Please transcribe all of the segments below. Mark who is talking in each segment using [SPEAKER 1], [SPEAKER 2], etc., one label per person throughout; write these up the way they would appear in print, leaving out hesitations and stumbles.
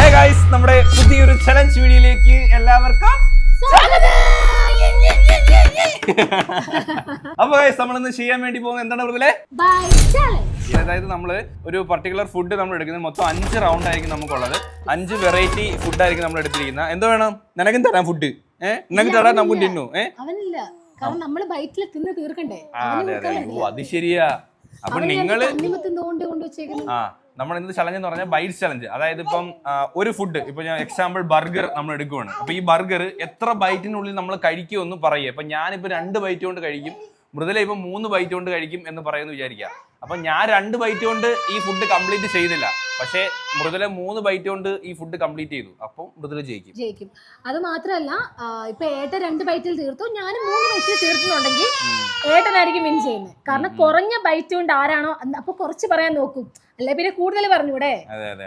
[SPEAKER 1] Hi guys, നമ്മുടെ പുതിയൊരു challenge വീഡിയോയിലേക്ക് എല്ലാവർക്കും അപ്പൊ ഗൈസ് നമ്മളിന്ന് ചെയ്യാൻ വേണ്ടി പോകുന്നത് എന്താണ് മൃദുലേ? അതായത് നമ്മള് ഒരു പർട്ടിക്കുലർ ഫുഡ് നമ്മൾ എടുക്കുന്നത് മൊത്തം 5 റൗണ്ട് ആയിരിക്കും നമുക്കുള്ളത്. 5 വെറൈറ്റി ഫുഡ് ആയിരിക്കും നമ്മൾ എടുത്തിരിക്കുന്നത്. എന്തോ വേണം നിനക്കും തരാം ഫുഡ്, നിനക്ക് തരാൻ നമുക്ക് തിന്നു. അത് ശരിയാ. അപ്പൊ നിങ്ങള് നമ്മൾ എന്ത് ചലഞ്ച് എന്ന് പറഞ്ഞാൽ ബൈറ്റ് ചലഞ്ച്. അതായത് ഇപ്പം ഒരു ഫുഡ്, ഇപ്പൊ ഞാൻ എക്സാമ്പിൾ ബർഗർ നമ്മൾ എടുക്കുവാണ്. അപ്പൊ ഈ ബർഗർ എത്ര ബൈറ്റിനുള്ളിൽ നമ്മൾ കഴിക്കുമെന്ന് പറയുക. ഇപ്പൊ ഞാനിപ്പോ 2 ബൈറ്റ് കൊണ്ട് കഴിക്കും, മൃദുല ഇപ്പൊ 3 ബൈറ്റ് കൊണ്ട് കഴിക്കും എന്ന് പറയുന്നു വിചാരിക്കുക. അപ്പൊ ഞാൻ 2 ബൈറ്റ് കൊണ്ട് ഈ ഫുഡ് കംപ്ലീറ്റ് ചെയ്തില്ല, പക്ഷെ മൃദുല 3 ബൈറ്റ് കൊണ്ട് ഈ ഫുഡ് കംപ്ലീറ്റ് ചെയ്തു. അപ്പൊ മൃദുല ജയിക്കും.
[SPEAKER 2] അത് മാത്രമല്ല, ഇപ്പൊ ഏട്ടൻ 2 ബൈറ്റിൽ തീർത്തു, ഞാനും 3 ബൈറ്റിൽ തീർത്തുന്നുണ്ടെങ്കിൽ ഏട്ടനായിരിക്കും വിൻ ചെയ്യുന്നത്. കാരണം കുറഞ്ഞ ബൈറ്റ് കൊണ്ട് ആരാണോ അപ്പൊ കുറച്ച് പറയാൻ നോക്കും, അല്ലെ പിന്നെ കൂടുതൽ പറഞ്ഞൂടെ.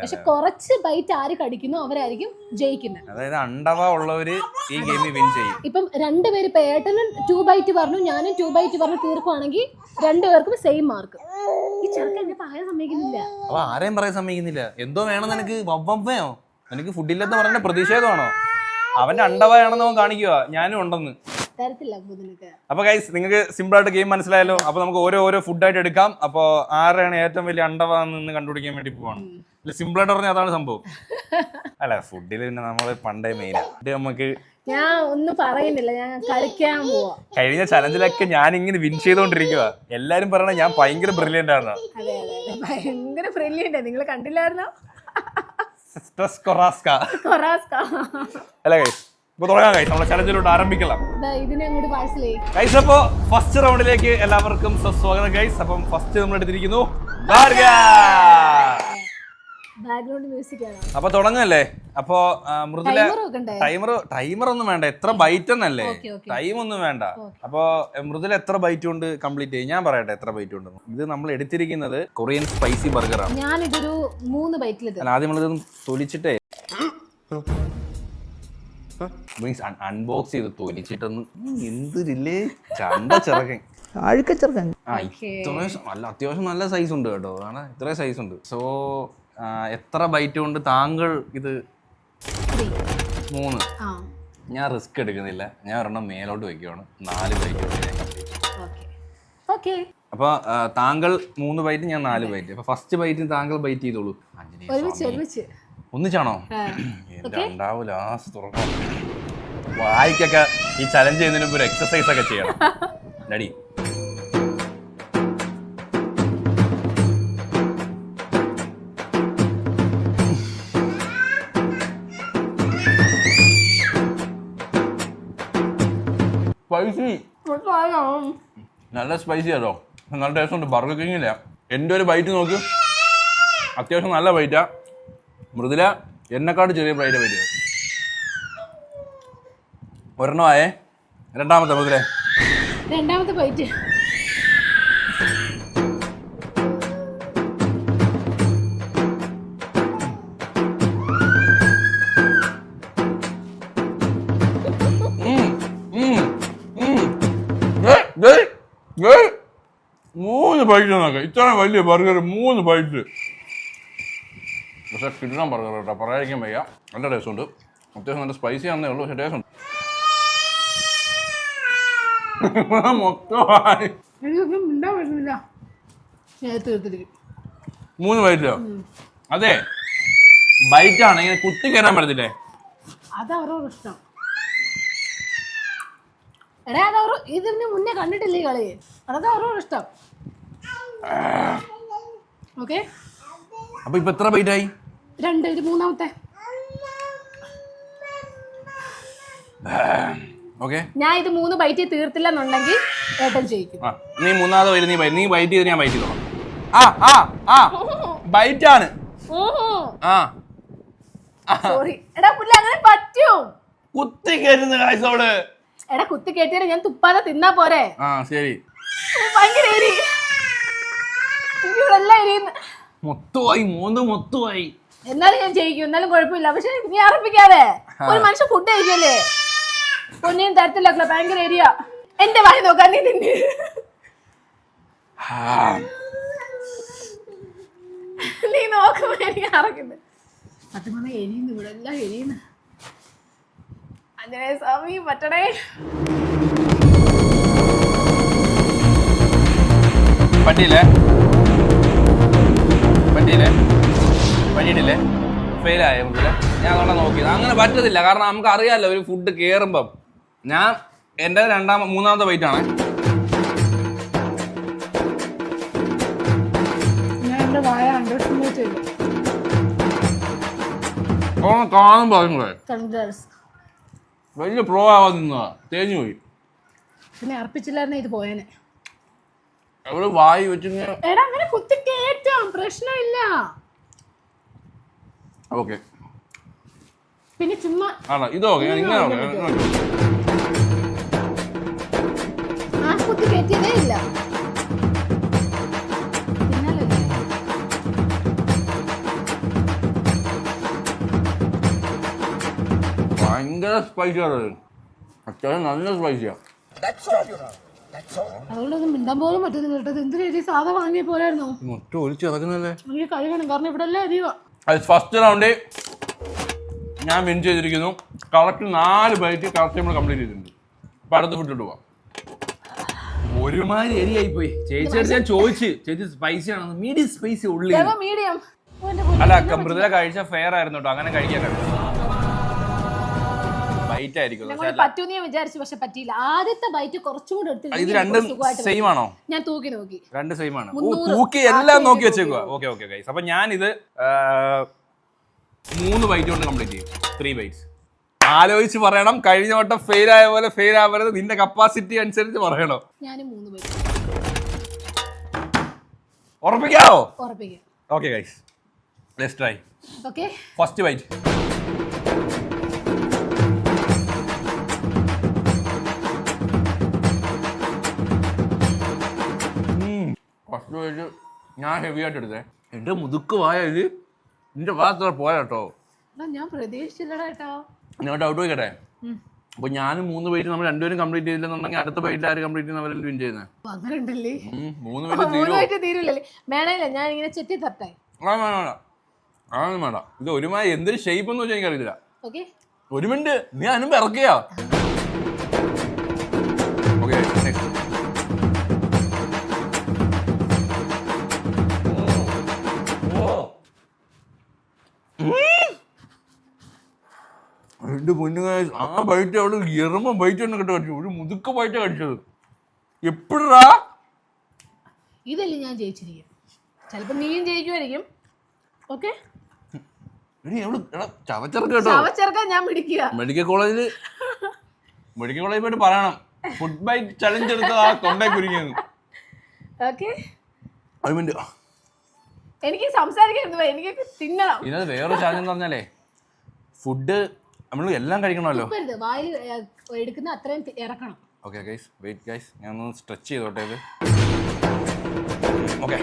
[SPEAKER 2] പക്ഷെ കുറച്ച് ബൈറ്റ് ആര് കടിക്കുന്നു അവരായിരിക്കും ജയിക്കുന്നത്.
[SPEAKER 1] അതായത് അണ്ടവ ഉള്ളവര് ഈ ഗെയിമിൽ വിൻ ചെയ്യും.
[SPEAKER 2] ഇപ്പം 2 പേര്, ഇപ്പൊ ഏട്ടനും 2 ബൈറ്റ് പറഞ്ഞു, ഞാനും 2 ബൈറ്റ് പറഞ്ഞു തീർക്കുവാണെങ്കിൽ 2 പേർക്കും സെയിം മാർക്ക്. ഈ ചെറുക്കൻ എന്നെ പറയാൻ സമ്മതിക്കുന്നില്ല.
[SPEAKER 1] അപ്പൊ ആരെയും പറയാൻ സമ്മതിക്കുന്നില്ല. എന്തോ വേണം നിനക്ക്? വവ്വയോ നിനക്ക് ഫുഡില്ലെന്ന് പറയുന്ന പ്രതിഷേധമാണോ? അവന്റെ അണ്ടവയാണെന്ന് അവൻ കാണിക്കുക, ഞാനും ഉണ്ടെന്ന്. അപ്പൊ ഗൈസ്, നിങ്ങൾക്ക് സിമ്പിൾ ആയിട്ട് ഗെയിം മനസ്സിലായല്ലോ. അപ്പൊ നമുക്ക് ഓരോ ഫുഡായിട്ട് എടുക്കാം. അപ്പൊ ആരാണ് ഏറ്റവും വലിയ അണ്ടവ എന്ന് കണ്ടുപിടിക്കാൻ വേണ്ടി പോവാണ്. സിമ്പിൾ ആയിട്ട് പറഞ്ഞാൽ അതാണ് സംഭവം. അല്ല, ഫുഡിൽ പിന്നെ നമ്മള് പണ്ടേ മെയിനാണ്. നമുക്ക്
[SPEAKER 2] ഞാൻ ഒന്നും പറയുന്നില്ല, ഞാൻ കളിക്കാൻ പോവാ.
[SPEAKER 1] കഴിഞ്ഞ ചലഞ്ചിലൊക്കെ ഞാൻ ഇങ്ങനെ വിൻ ചെയ്തോണ്ടിരിക്കുക. എല്ലാരും പറയണ ഞാൻ ഭയങ്കര ബ്രില്യന്റ് ആണ്.
[SPEAKER 2] അതെ, ഭയങ്കര ബ്രില്യന്റ്. നിങ്ങൾ കണ്ടില്ലായിരുന്നോ?
[SPEAKER 1] അല്ല ഗൈസ്, ഇപ്പൊ തുടങ്ങാം ഗൈസ്, നമ്മളെ ചലഞ്ചിലോട്ട് ആരംഭിக்கலாம். ഗൈസ്, അപ്പൊ ഫസ്റ്റ് റൗണ്ടിലേക്ക് എല്ലാവർക്കും സ്വാഗതം ഗൈസ്. അപ്പം ഫസ്റ്റ് നമ്മൾ എടുത്തിരിക്കുന്നു അപ്പൊ തുടങ്ങല്ലേ. അപ്പൊ മൃദുല ടൈമർ ഒന്നും വേണ്ട, എത്ര ബൈറ്റ് എന്നല്ലേ, ടൈം ഒന്നും വേണ്ട. അപ്പൊ മൃദുല എത്ര ബൈറ്റ് കൊണ്ട് കംപ്ലീറ്റ് ചെയ്യും? ഞാൻ പറയട്ടെ എത്ര ബൈറ്റ് ഉണ്ട്. ഇത് നമ്മൾ എടുത്തിരിക്കുന്നത് കൊറിയൻ സ്പൈസി ബർഗർ ആണ്.
[SPEAKER 2] ഞാനിതൊരു 3 ബൈറ്റിൽ.
[SPEAKER 1] ആദ്യം നമ്മളിതൊന്ന് തൊലിച്ചിട്ടേ, മീൻസ് അൺബോക്സ് ചെയ്ത് തൊലിച്ചിട്ടൊന്ന്. എന്തില്ലേ ചണ്ട ചെറുക്കൻ, അല്ല അത്യാവശ്യം നല്ല സൈസ് ഉണ്ട് കേട്ടോ. ഇത്രയും സൈസ് ഉണ്ട്. സോ എത്ര ബൈറ്റ് കൊണ്ട് താങ്കൾ ഇത്? 3. ഞാൻ റിസ്ക് എടുക്കുന്നില്ല, ഞാൻ ഒരെണ്ണം മേലോട്ട് വെക്കുവാണ്. 4 ബൈറ്റ് കൊണ്ട് ഞാൻ കംപ്ലീറ്റ്. അപ്പൊ താങ്കൾ 3 ബൈറ്റ്, ഞാൻ 4 ബൈറ്റ്. അപ്പൊ ഫസ്റ്റ് ബൈറ്റിന് താങ്കൾ ബൈറ്റ് ചെയ്തോളൂ. ഒന്നിച്ചാണോ? ഉണ്ടാവും. ലാസ്റ്റ് തുറക്കാം. വായിക്കൊക്കെ ഈ ചലഞ്ച് ചെയ്യുന്നതിന് മുമ്പ് ഒരു എക്സസൈസ് ഒക്കെ ചെയ്യണം. ഡാഡി സ്പൈസി, നല്ല സ്പൈസി ആട്ടോ. നല്ല ടേസ്റ്റ് ഉണ്ട്. ബർഗർ കിങ്ങില്ല. എൻ്റെ ഒരു ബൈറ്റ് നോക്ക്, അത്യാവശ്യം നല്ല ബൈറ്റാ. മൃദുല എന്നെക്കാട് ചെറിയ ബൈറ്റ്. ഒരെണ്ണമായേ. രണ്ടാമത്തെ മൃദുല,
[SPEAKER 2] രണ്ടാമത്തെ ബൈറ്റ്.
[SPEAKER 1] മൂന്ന് ബൈറ്റ് നോക്കാം. ഇത്ര വലിയ ബർഗർ 3 ബൈറ്റ്. പക്ഷെ കിട്ടണം ബർഗർ കേട്ടോ, പറയാതിരിക്കാൻ വയ്യ. നല്ല ടേസ്റ്റ് ഉണ്ട്. അത്യാവശ്യം നല്ല സ്പൈസി ആണെന്നേ ഉള്ളൂ, പക്ഷെ ടേസ്റ്റ് ഉണ്ട്. മൊത്തമായി 3 ബൈറ്റോ? അതെ, ബൈറ്റാണ്, ഇങ്ങനെ കുത്തി കയറാൻ പറ്റത്തില്ലേ?
[SPEAKER 2] അതവരോട് ഇതിന് മുന്നേ കണ്ടിട്ടില്ലേ കളി? അതൊക്കെ അവരോട് ഇഷ്ടം. ഓക്കെ,
[SPEAKER 1] അപ്പൊ ഇപ്പൊ എത്ര ബൈറ്റ് ആയി?
[SPEAKER 2] 2. ഇത് മൂന്നാമത്തെ. ഞാൻ ഇത് 3 ബൈറ്റ് തീർത്തില്ലെന്നുണ്ടെങ്കിൽ ഏട്ടൻ ജയിക്കും.
[SPEAKER 1] നീ മൂന്നാമത് വരും. നീ ബൈറ്റ് ചെയ്ത് ഞാൻ ബൈറ്റ് ചെയ്തോളാം. ബൈറ്റ് ആണ്.
[SPEAKER 2] സോറി എടാ പുല്ല, അങ്ങനെ പറ്റൂ?
[SPEAKER 1] കുത്തി കയറ്റുന്ന കാഴ്ചയോട്.
[SPEAKER 2] എടാ കുത്തി കയറ്റിയാൽ ഞാൻ തുപ്പാതെ തിന്നാ പോരെ?
[SPEAKER 1] ശരി.
[SPEAKER 2] ഭയങ്കര എരി, എല്ലാം എരിയുന്നു.
[SPEAKER 1] മൊത്തമായി.
[SPEAKER 2] എന്നാലും ഞാൻ ജയിക്കും, എന്നാലും കുഴപ്പമില്ല. പക്ഷെ നീ അറപ്പിക്കാതെ. ഒരു മനുഷ്യ ഫുഡ് കഴിക്കല്ലേ, പൊന്നിയും തരത്തില്ല. ഭയങ്കര ഏരിയ. എന്റെ വായി നോക്കാൻ നീ തിന്നെ. നീ നോക്കുമ്പോ എനിക്ക് അറക്കുന്നത്. സത്യം പറഞ്ഞാൽ എരിയുന്നു, ഇവിടെ എല്ലാം എരിയുന്നു. ആഞ്ജനേയ സ്വാമി പറ്റണേ.
[SPEAKER 1] പറ്റിയില്ലേ പറ്റിയിട്ടില്ലേ, ഫെയിലായ മുതലേ. ഞാൻ അതുകൊണ്ട് നോക്കിയത് അങ്ങനെ പറ്റത്തില്ല. കാരണം നമുക്ക് അറിയാമല്ലോ ഒരു ഫുഡ് കയറുമ്പം. ഞാൻ എൻ്റെ മൂന്നാമത്തെ ബൈറ്റ് ആണ്. കാണുമ്പോ വലിയ പ്രോ ആവാൻ നിന്നതാ, തേഞ്ഞു പോയി.
[SPEAKER 2] പിന്നെ അർപ്പിച്ചില്ലായിരുന്നെ ഇത് പോയേനെ.
[SPEAKER 1] എവിടെ വായി വെച്ച്
[SPEAKER 2] എടാ അങ്ങനെ കുത്തി കേറ്റാം, പ്രശ്നമില്ല.
[SPEAKER 1] ഓക്കെ
[SPEAKER 2] പിന്നെ ചുമ്മാ
[SPEAKER 1] ആണോ ഇത് ഓക്കെ, ഇങ്ങനെ
[SPEAKER 2] ആ കുത്തി കേറ്റിയതേ ഇല്ല.
[SPEAKER 1] ഭയങ്കര സ്പൈസിയാണ്, അത്യാവശ്യം നല്ല സ്പൈസിയാ.
[SPEAKER 2] അതുകൊണ്ടൊന്നും മിണ്ടാൻ പോലും പറ്റുന്നില്ല കേട്ടോ. എന്ത് രീതി സാധാ വാങ്ങിയ പോലായിരുന്നോ?
[SPEAKER 1] മുട്ട ഒളിച്ച് ഇറക്കുന്നല്ലേ.
[SPEAKER 2] എനിക്ക് കഴിയണം, കാരണം ഇവിടെ എല്ലാം അരിവാ.
[SPEAKER 1] ഫസ്റ്റ് റൗണ്ട് ഞാൻ വിൻ ചെയ്തിരിക്കുന്നു. കറക്റ്റ് 4 ബൈറ്റ് കറക്റ്റ് നമ്മൾ കംപ്ലീറ്റ് ചെയ്തിട്ടുണ്ട്. അപ്പൊ അടുത്ത ഫുഡിലോട്ട് പോവാം. ഒരുമാതിരി എരിയായി പോയി. ചേച്ചിയോട് ഞാൻ ചോദിച്ചു, ചേച്ചി സ്പൈസി ആണെന്ന്. മീഡിയം സ്പൈസി ഉള്ളി.
[SPEAKER 2] മീഡിയം
[SPEAKER 1] അല്ല, മൃദുല കഴിച്ച ഫെയർ ആയിരുന്നു കേട്ടോ. അങ്ങനെ കഴിക്കാൻ കഴിയും. ബൈറ്റ് ആയിരിക്കും
[SPEAKER 2] പറ്റൂന്ന് ഞാൻ വിചാരിച്ചു, പക്ഷെ പറ്റിയില്ല. ആദ്യത്തെ ബൈറ്റ് കുറച്ചും കൂടെ എടുത്ത്.
[SPEAKER 1] ഇത് രണ്ടും സെയിം ആണോ?
[SPEAKER 2] ഞാൻ തൂക്കി നോക്കി,
[SPEAKER 1] രണ്ട് സെയിം ആണ്. തൂക്കി എല്ലാം നോക്കി വെച്ചേക്കുക. Okay okay guys. അപ്പൊ ഞാൻ ഇത് 3 ബൈറ്റ് കൊണ്ട് കംപ്ലീറ്റ് ചെയ്യും. 3 ബൈറ്റ്സ്. ആലോചിച്ച് പറയണം. കഴിഞ്ഞ വട്ടം ഫെയിൽ ആയ പോലെ ഫെയിൽ ആവരുത്. നിന്റെ കപ്പാസിറ്റി അനുസരിച്ച് പറയണം.
[SPEAKER 2] ഞാൻ 3 ബൈറ്റ്
[SPEAKER 1] ഉറപ്പിക്കാവോ?
[SPEAKER 2] ഉറപ്പിക്കാം.
[SPEAKER 1] Okay guys, let's try.
[SPEAKER 2] Okay,
[SPEAKER 1] first bite. First bite ഞാൻ ഹെവി ആയിട്ട് എടുത്തേ. എന്റെ മുതുക്ക് വായ ഇത്. നിന്റെ വാത്ര പോയാട്ടോ.
[SPEAKER 2] ഞാൻ പ്രതീക്ഷിച്ചില്ലടാ കേട്ടോ.
[SPEAKER 1] ഞാൻ ഡൗട്ട് ചോദിക്കട്ടെ. അപ്പൊ ഞാൻ 3 ബൈറ്റ് നമ്മൾ രണ്ടുപേരും കംപ്ലീറ്റ് ചെയ്തില്ലെന്നുണ്ടെങ്കിൽ അടുത്ത ബൈറ്റിൽ ആര് കംപ്ലീറ്റ് ചെയ്യുന്ന അവരെല്ലാം വിൻ ചെയ്യുന്നത്.
[SPEAKER 2] 3 ബൈറ്റ് തീരുള്ളല്ലേ? വേണേല ഞാൻ ഇങ്ങനെ ചെത്തി തട്ടെ.
[SPEAKER 1] അതൊന്നും വേണ്ട. ഇത് ഒരുമാതിരി എന്തൊരു ഷേപ്പ് എന്ന് വെച്ചാൽ എനിക്കറിയില്ല.
[SPEAKER 2] ഓക്കെ,
[SPEAKER 1] 1 മിനിറ്റ് നീ അതിനും ഇറക്കിയാ. ഓക്കെ, എന്റെ പൊന്നുക, ആ ബൈറ്റ് അവള് എറുമ്പ ബൈറ്റ് തന്നെ കേട്ടോ കഴിച്ചു. ഒരു മുതുക്ക ബൈറ്റ് കഴിച്ചത്. എപ്പോഴാ
[SPEAKER 2] ഇതല്ലേ ഞാൻ ജയിച്ചിരിക്കും. ചിലപ്പോ നീയും ജയിക്കുമായിരിക്കും. ഓക്കെ,
[SPEAKER 1] ചവച്ചെറുക്ക കേട്ടോ.
[SPEAKER 2] ചവച്ചെറുക്കാൻ ഞാൻ പിടിക്കുക.
[SPEAKER 1] മെഡിക്കൽ കോളേജിൽ പോയിട്ട് പറയണം ഫുഡ് ബൈറ്റ് ചലഞ്ച് എടുത്ത ആ തൊണ്ടേ കുരുങ്ങിയെന്ന്.
[SPEAKER 2] ഓക്കെ,
[SPEAKER 1] എനിക്ക്
[SPEAKER 2] സംസാരിക്കാൻ എനിക്ക് തിന്നണം.
[SPEAKER 1] ഇതിനകത്ത് വേറൊരു ചലഞ്ച് എന്ന് പറഞ്ഞാലേ, ഫുഡ് നമ്മൾ എല്ലാം കഴിക്കണമല്ലോ.
[SPEAKER 2] വായിൽ എടുക്കുന്ന അത്രയും ഇറക്കണം.
[SPEAKER 1] ഓക്കെ ഗൈസ്, വെയിറ്റ് ഗൈസ്, ഞാൻ ഒന്ന് സ്ട്രെച്ച് ചെയ്തോട്ടെ ഇത്. ഓക്കെ,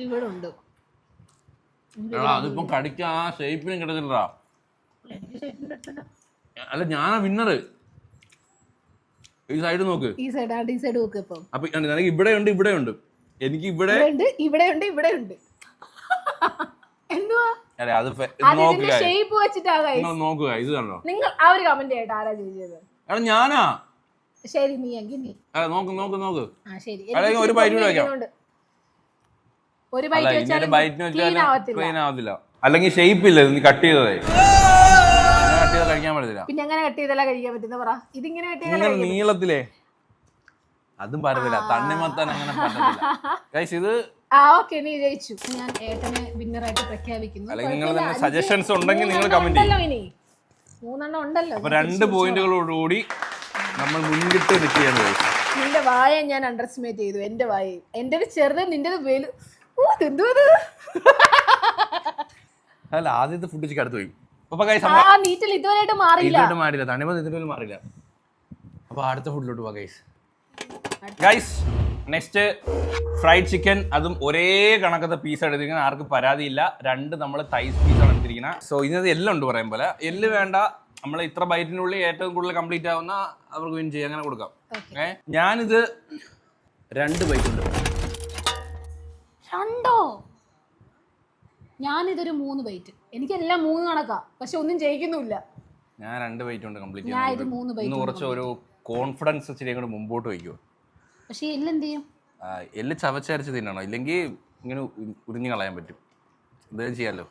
[SPEAKER 2] ഇവിടെ ഉണ്ട്.
[SPEAKER 1] അതിപ്പം കടിക്കാൻ ആ ഷേപ്പിനും കിടന്നില്ലടാ. അല്ല, ഞാനാ വിന്നറ്. ഈ സൈഡ് നോക്ക്.
[SPEAKER 2] ഈ സൈഡ് നോക്ക്. ഇപ്പം
[SPEAKER 1] അപ്പൊ നിനക്ക് ഇവിടെ ഉണ്ട്, എനിക്ക് ഇവിടെ
[SPEAKER 2] ഉണ്ട്. എന്തുവാ?
[SPEAKER 1] അല്ലെ അത്
[SPEAKER 2] ഷേപ്പ് വെച്ചിട്ടാ
[SPEAKER 1] നോക്കുക. ഇത് കണ്ടോ?
[SPEAKER 2] നിങ്ങൾ ആ ഒരു കമന്റ് ആയിട്ട് ആരാ ചെയ്തത്?
[SPEAKER 1] എടാ ഞാനാ.
[SPEAKER 2] ശരി, നീ എങ്കിൽ നീ.
[SPEAKER 1] അല്ല നോക്ക്.
[SPEAKER 2] ആ ശരി,
[SPEAKER 1] അല്ലെങ്കിൽ ഒരു ബൈറ്റ് വെക്കാം.
[SPEAKER 2] ഒരു ബൈറ്റ് വെച്ചാൽ
[SPEAKER 1] ക്ലീൻ ആവത്തില്ല. അല്ലെങ്കിൽ ഷേപ്പ് ഇല്ല, നീ കട്ട് ചെയ്തതേ. കഴിക്കാൻ പറ്റത്തില്ല.
[SPEAKER 2] പിന്നെ അങ്ങനെ കട്ട് ചെയ്തല്ല കഴിക്കാൻ പറ്റുന്ന പറ. ഇതിങ്ങനെ കട്ട് ചെയ്താൽ
[SPEAKER 1] നീളത്തിലേ അതും പറ്റത്തില്ല. തണ്ണിമത്താൻ അങ്ങനെ പറ്റത്തില്ല. ഇത്
[SPEAKER 2] ഓക്കെ, നീ ജയിച്ചു. ഞാൻ ഏട്ടനെ വിന്നറായിട്ട് പ്രഖ്യാപിക്കുന്നു.
[SPEAKER 1] അല്ലെങ്കിൽ നിങ്ങൾ തന്നെ സജഷൻസ് ഉണ്ടെങ്കിൽ നിങ്ങൾ കമന്റ് ചെയ്യൂ.
[SPEAKER 2] ഇനി 3 എണ്ണം ഉണ്ടല്ലോ.
[SPEAKER 1] അപ്പൊ 2 പോയിന്റുകളോടുകൂടി നമ്മൾ മുൻകിട്ട് നിൽക്കുകയാണ്.
[SPEAKER 2] നിന്റെ വായ ഞാൻ അണ്ടർ എസ്റ്റിമേറ്റ് ചെയ്തു. എന്റെ വായ എന്റെ ചെറുത്, നിന്റെ വലു.
[SPEAKER 1] അല്ല, ആദ്യത്തെ ഫുഡ് വെച്ച് അടുത്ത് പോയി.
[SPEAKER 2] ഇതുവരെയായിട്ട് മാറിയില്ല.
[SPEAKER 1] തണ്ണിമത്തം ഇതിലും മാറില്ല. അപ്പൊ അടുത്ത ഫുഡിലോട്ട് പോവാ ഗൈസ്. Next fried chicken. അതും ഒരേ കണക്കത്തെ പീസ് എടുത്തിരിക്കുന്നത്. ആർക്കും പരാതിയില്ല. 2 നമ്മൾ തൈസ് പീസാണ് എടുത്തിരിക്കുന്നത്. സോ ഇതിനകത്ത് എല്ലാം ഉണ്ട് പറയാൻ പോലെ. എല്ല് വേണ്ട, നമ്മൾ ഇത്ര ബൈറ്റിനുള്ളിൽ ഏറ്റവും കൂടുതൽ കംപ്ലീറ്റ് ആവുന്ന അവർക്ക് വിൻ ചെയ്യാം, അങ്ങനെ കൊടുക്കാം. ഞാനിത് 2 ബൈറ്റ് ഉണ്ട്.
[SPEAKER 2] 2? ഞാനിതൊരു 3 ബൈറ്റ്. എനിക്കെല്ലാം 3 കണക്കാ, പക്ഷെ ഒന്നും ജയിക്കുന്നുമില്ല.
[SPEAKER 1] ഞാൻ 2 ബൈറ്റ് കൊണ്ട് കംപ്ലീറ്റ്
[SPEAKER 2] ഞാൻ ഇത് 3 ബൈറ്റ്.
[SPEAKER 1] കുറച്ച് ഒരു കോൺഫിഡൻസ് ഇച്ചിരി കൂടെ മുമ്പോട്ട് വയ്ക്കുമോ?
[SPEAKER 2] പക്ഷെ എല്ലാം എന്ത് ചെയ്യും?
[SPEAKER 1] എല്ലാം ചവച്ചരച്ച് തിന്നണോ, ഇല്ലെങ്കിൽ ഇങ്ങനെ ഉരിഞ്ഞു കളയാൻ പറ്റും. ഇത് ചെയ്യാലോ.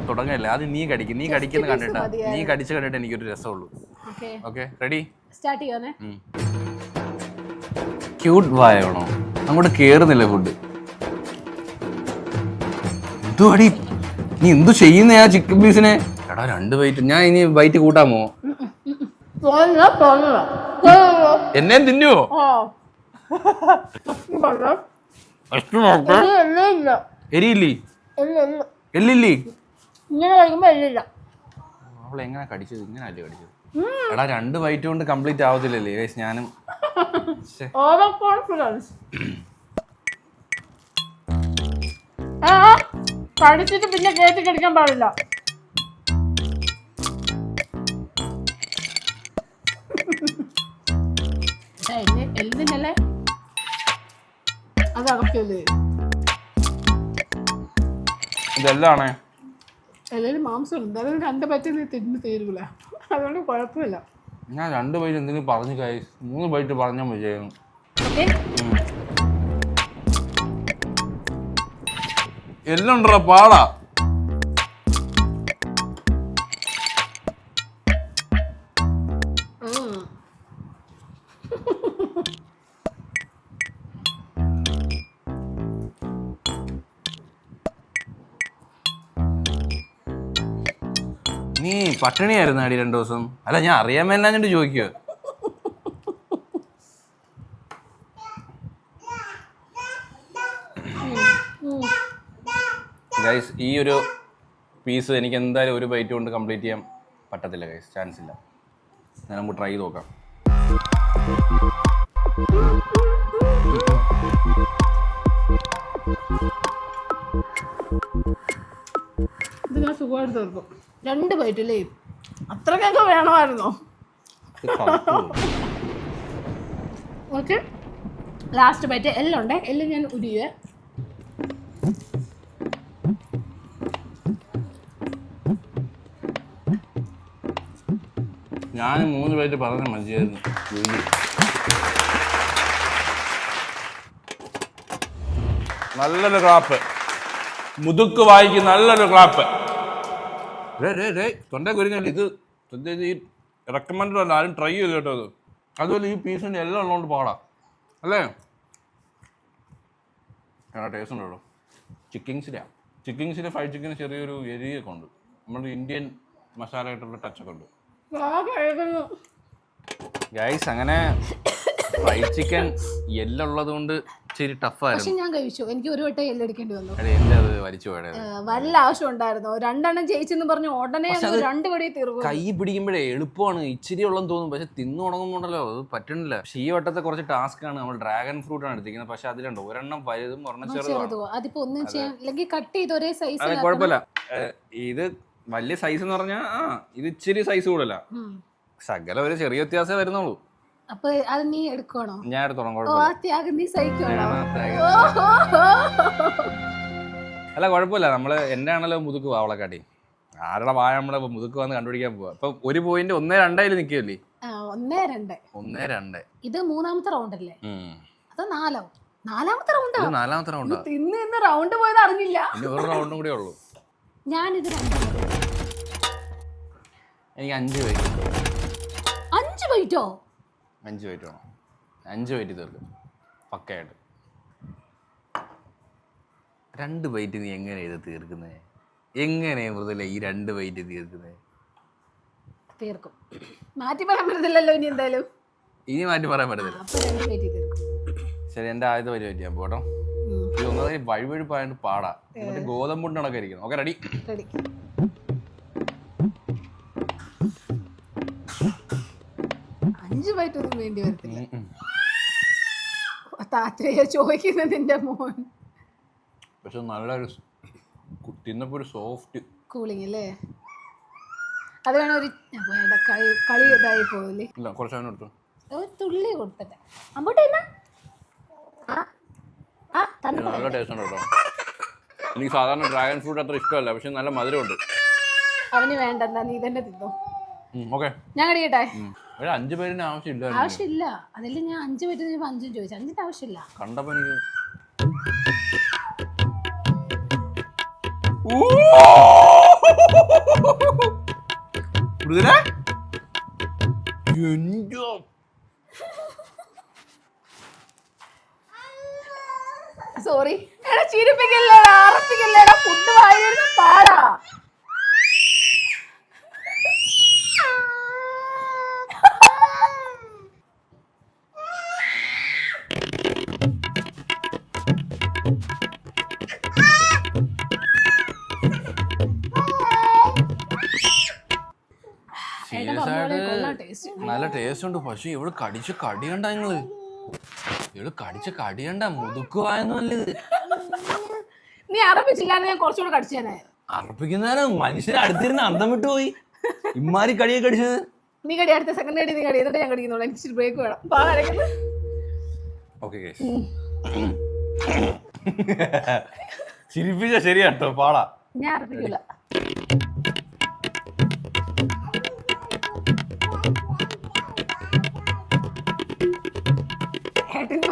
[SPEAKER 1] തുടങ്ങല്ലേ, അത് നീ കടിക്കുന്ന കണ്ടിട്ടാ, നീ കടിച്ച് കണ്ടിട്ട് എനിക്കൊരു രസമുള്ളൂ. Okay, ready?
[SPEAKER 2] സ്റ്റാർട്ട് ചെയ്യാനേ.
[SPEAKER 1] ക്യൂട്ട് വായണോ? അങ്ങോട്ട് കേറുന്നില്ല ഫുഡ്. എന്തുവാടി നീ എന്തു ചെയ്യുന്നേ ആ ചിക്കൻ പീസിനെ? എടാ 2 ബൈറ്റ്. ഞാൻ ഇനി ബൈറ്റ് കൂട്ടാമോ? എന്നെ തിന്നുവോ? എരിയില്ലേ? എല്ലില്ലേ?
[SPEAKER 2] ഇങ്ങനെ കഴിക്കുമ്പോ എല്ലില്ല.
[SPEAKER 1] അവളെങ്ങനെ കടിച്ചത്? ഇങ്ങനെ അല്ലേ കടിച്ചത്? എടാ 2 ബൈറ്റ് കൊണ്ട് കംപ്ലീറ്റ് ആവത്തില്ലല്ലേ ഗൈസ്? ഞാനും
[SPEAKER 2] ഓവർ കോൺഫിഡൻസ്. കടിച്ചിട്ട് പിന്നെ കേട്ടി കടിക്കാൻ പാടില്ല. എല്ലിനല്ലേ അത് അകത്തല്ലേ?
[SPEAKER 1] ഇതെല്ലാണേ.
[SPEAKER 2] എല്ലാവരും മാംസം ഉണ്ട്. അതൊരു 2 ബൈറ്റ് നീ തിന്ന് തീരൂല, അതുകൊണ്ട് കുഴപ്പമില്ല.
[SPEAKER 1] ഞാൻ 2 ബൈറ്റ് എന്തെങ്കിലും പറഞ്ഞു ഗൈസ്, 3 ബൈറ്റ് പറഞ്ഞാൽ മതിയായിരുന്നു. എല്ലാം ഉണ്ടോ പാടാ? നീ പട്ടിണിയായിരുന്നു അടി 2 ദിവസം? അല്ല, ഞാൻ അറിയാൻ മേലാഞ്ഞിട്ട് ചോദിക്കുക. ഗൈസ്, ഈ ഒരു പീസ് എനിക്ക് എന്തായാലും 1 ബൈറ്റ് കൊണ്ട് കംപ്ലീറ്റ് ചെയ്യാൻ പറ്റത്തില്ല ഗൈസ്, ചാൻസ് ഇല്ല. ഞാൻ നമുക്ക് ട്രൈ ചെയ്ത് നോക്കാം.
[SPEAKER 2] ഇത് ഞാൻ സുഖമായിട്ട് തീർക്കും. 2 ബൈറ്റല്ലേ? അത്രക്കൊക്കെ വേണമായിരുന്നോ? Okay, last bite. എല്ലാം ഉണ്ട്. എല്ലാം ഞാൻ ഉരിയേ.
[SPEAKER 1] ഞാൻ 3 ബൈറ്റ് പറഞ്ഞ മതിയായിരുന്നു. നല്ലൊരു ക്ലാപ്പ്. മുതുക്ക് വായിക്ക് നല്ലൊരു ക്ലാപ്പ്. തൊണ്ട കുരുങ്ങല്ല ഇത്. ഈ റെക്കമെൻഡ് അല്ല, ആരും ട്രൈ ചെയ്ത് കേട്ടോ അത്. അതുപോലെ ഈ പീസിൻ്റെ എല്ലാം ഉള്ളതുകൊണ്ട് പാടാം അല്ലേ? ടേസ്റ്റ് ഉണ്ടോ? ചിക്കിങ്സിലെ ഫ്രൈഡ് ചിക്കന് ചെറിയൊരു എരിയൊക്കെ ഉണ്ട്. നമ്മുടെ ഇന്ത്യൻ മസാല ആയിട്ടുള്ള ടച്ചൊക്കെ ഉണ്ട് ഗൈസ്. അങ്ങനെ ഫ്രൈഡ് ചിക്കൻ എല്ലാം ഉള്ളത് കൊണ്ട് ഇച്ചിരി ടഫായിരുന്നു.
[SPEAKER 2] ഞാൻ കഴിച്ചു. എനിക്ക് ഒരു വട്ടം എല്ലെടുക്കേണ്ടി വന്നു.
[SPEAKER 1] എന്റെ അത് വലിച്ചു പോയത്
[SPEAKER 2] വല്ല ആവശ്യം ഉണ്ടായിരുന്നു? 2 എണ്ണം ജയിച്ചെന്ന് പറഞ്ഞു ഉടനെ 2 കടി തീർക്കും.
[SPEAKER 1] കൈ പിടിക്കുമ്പോഴേ എളുപ്പമാണ്, ഇച്ചിരി ഉള്ളെന്ന് തോന്നും, പക്ഷെ തിന്നു തുടങ്ങുന്നുണ്ടല്ലോ അത് പറ്റണില്ല. പക്ഷെ ഈ വട്ടത്തെ കുറച്ച് ടാസ്ക് ആണ്. നമ്മൾ ഡ്രാഗൺ ഫ്രൂട്ട് ആണ് എടുത്തിരിക്കുന്നത്, പക്ഷെ അതിലുണ്ട് 1 എണ്ണം വലുതും 1 എണ്ണം ചെറുതും.
[SPEAKER 2] അതിപ്പോ ഒന്നും ചെയ്യാൻ, അല്ലെങ്കിൽ കട്ട് ചെയ്ത് ഒരേ സൈസ്.
[SPEAKER 1] കുഴപ്പമില്ല. ഇത് വലിയ സൈസ് എന്ന് പറഞ്ഞാൽ ഇത് ഇച്ചിരി സൈസ് കൂടുതല. ശകല ഒരു ചെറിയ വ്യത്യാസമേ വരുന്നുള്ളൂ.
[SPEAKER 2] അപ്പൊ അത് നീ എടുക്കണോ?
[SPEAKER 1] ഞാൻ എടുത്തോളാം.
[SPEAKER 2] നീ സഹിക്കണോ?
[SPEAKER 1] അല്ല കുഴപ്പമില്ല. നമ്മള് എന്റെ ആണല്ലോ മുതുക്ക് അവളെ കാട്ടി. ആരുടെ വായ നമ്മളെ മുതുക്ക് വന്ന് കണ്ടുപിടിക്കാൻ പോവാ. അപ്പൊ 1 പോയിന്റ് 1-2 നിൽക്കുമല്ലേ? 1-2.
[SPEAKER 2] ഇത് 3ാമത്തെ റൗണ്ട് അല്ലേ? അത് 4ാമത്തെ റൗണ്ടാ.
[SPEAKER 1] 4ാമത്തെ റൗണ്ടാ.
[SPEAKER 2] ഇന്ന് റൗണ്ട് പോയത് അറിഞ്ഞില്ല.
[SPEAKER 1] ഇനി 1 റൗണ്ടും കൂടെ ഉള്ളൂ.
[SPEAKER 2] ഞാനിത് 2.
[SPEAKER 1] എനിക്ക് 5 ബൈറ്റ്.
[SPEAKER 2] 5 ബൈറ്റോ?
[SPEAKER 1] 5 ബൈറ്റ് വേണം. 5 ബൈറ്റ് തീർക്കും പക്കയായിട്ട്. 2 ബൈറ്റ് നീ എങ്ങനെ ഇത് തീർക്കുന്നേ? എങ്ങനെ മൃദുല ഈ 2 ബൈറ്റ് തീർക്കുന്നേ?
[SPEAKER 2] തീർക്കും. മാറ്റി പറയാൻ പറ്റത്തില്ലല്ലോ ഇനി. എന്തായാലും
[SPEAKER 1] ഇനി മാറ്റി പറയാൻ പറ്റത്തില്ല. ശരി, എന്റെ ആദ്യത്തെ പരിപാടി ഞാൻ പോട്ടോ. ഇതൊന്നതിന് വഴുവഴുപ്പായിട്ട് പാടാ. എന്നിട്ട് ഗോതമ്പുണ്ട് കണക്കെ ഇരിക്കണം. Okay, ready?
[SPEAKER 2] 5 ബൈറ്റ് ഒന്നും വേണ്ടി വരത്തില്ല. താത്രയെ ചോദിക്കുന്ന നിന്റെ മോൻ.
[SPEAKER 1] പക്ഷെ നല്ലൊരു തിന്നപ്പോ ഒരു സോഫ്റ്റ്
[SPEAKER 2] കൂളിംഗ് അല്ലേ? അത് വേണം ഒരു കളി ഇതായി പോവില്ലേ.
[SPEAKER 1] ഇല്ല കുറച്ച് അവനെ എടുത്തു.
[SPEAKER 2] ഒരു തുള്ളി കൊടുത്തിട്ട് അങ്ങോട്ട്
[SPEAKER 1] നല്ല ടേസ്റ്റ് ഉണ്ട് കേട്ടോ. എനിക്ക് സാധാരണ ഡ്രാഗൺ ഫ്രൂട്ട് അത്ര ഇഷ്ടമല്ല, പക്ഷെ നല്ല മധുരമുണ്ട്.
[SPEAKER 2] അവന് വേണ്ടെന്നാ, നീ തന്നെ തിന്നോ.
[SPEAKER 1] ഓക്കെ
[SPEAKER 2] ഞാൻ കടിക്കട്ടെ.
[SPEAKER 1] 5 പേരിന്
[SPEAKER 2] ആവശ്യമില്ല. അതല്ലേ ഞാൻ 5 പേര് 5 ചോദിച്ചു. 5ന്റെ ആവശ്യമില്ല.
[SPEAKER 1] കണ്ടപ്പോ എനിക്ക്
[SPEAKER 2] സോറി എടാ, ചിരിപ്പിക്കല്ലേടാ, അറപ്പിക്കല്ലേടാ, ഫുഡ് വായിരുന്ന പാടാ.
[SPEAKER 1] നല്ല ടേസ്റ്റ് ഉണ്ട്. പക്ഷെ ഇവിടെ കടിച്ച കടിയണ്ട നിങ്ങള്, ഇവള് കടിച്ച കടിയണ്ട, മുതുക്കുവായെന്നല്ലത്.
[SPEAKER 2] നീ അറപ്പിച്ചില്ലാന്ന് ഞാൻ കുറച്ചുകൂടെ കടിച്ചേനെ.
[SPEAKER 1] അറപ്പിക്കുന്നേരം മനുഷ്യരെ അടുത്തിരുന്ന് അന്തം വിട്ടുപോയി. ഇമ്മാരി കടിയെ കടിച്ചത്.
[SPEAKER 2] നീ കടി, അടുത്ത സെക്കൻഡ് കടി നീ കടി, എന്നിട്ട് ഞാൻ കടിക്കുന്നുള്ളൂ. എനിക്ക് ബ്രേക്ക് വേണം.
[SPEAKER 1] ഓക്കെ ചിരിപ്പിച്ച ശരിയാട്ടോ, പാടാ.
[SPEAKER 2] ഞാൻ അറപ്പിക്കില്ല.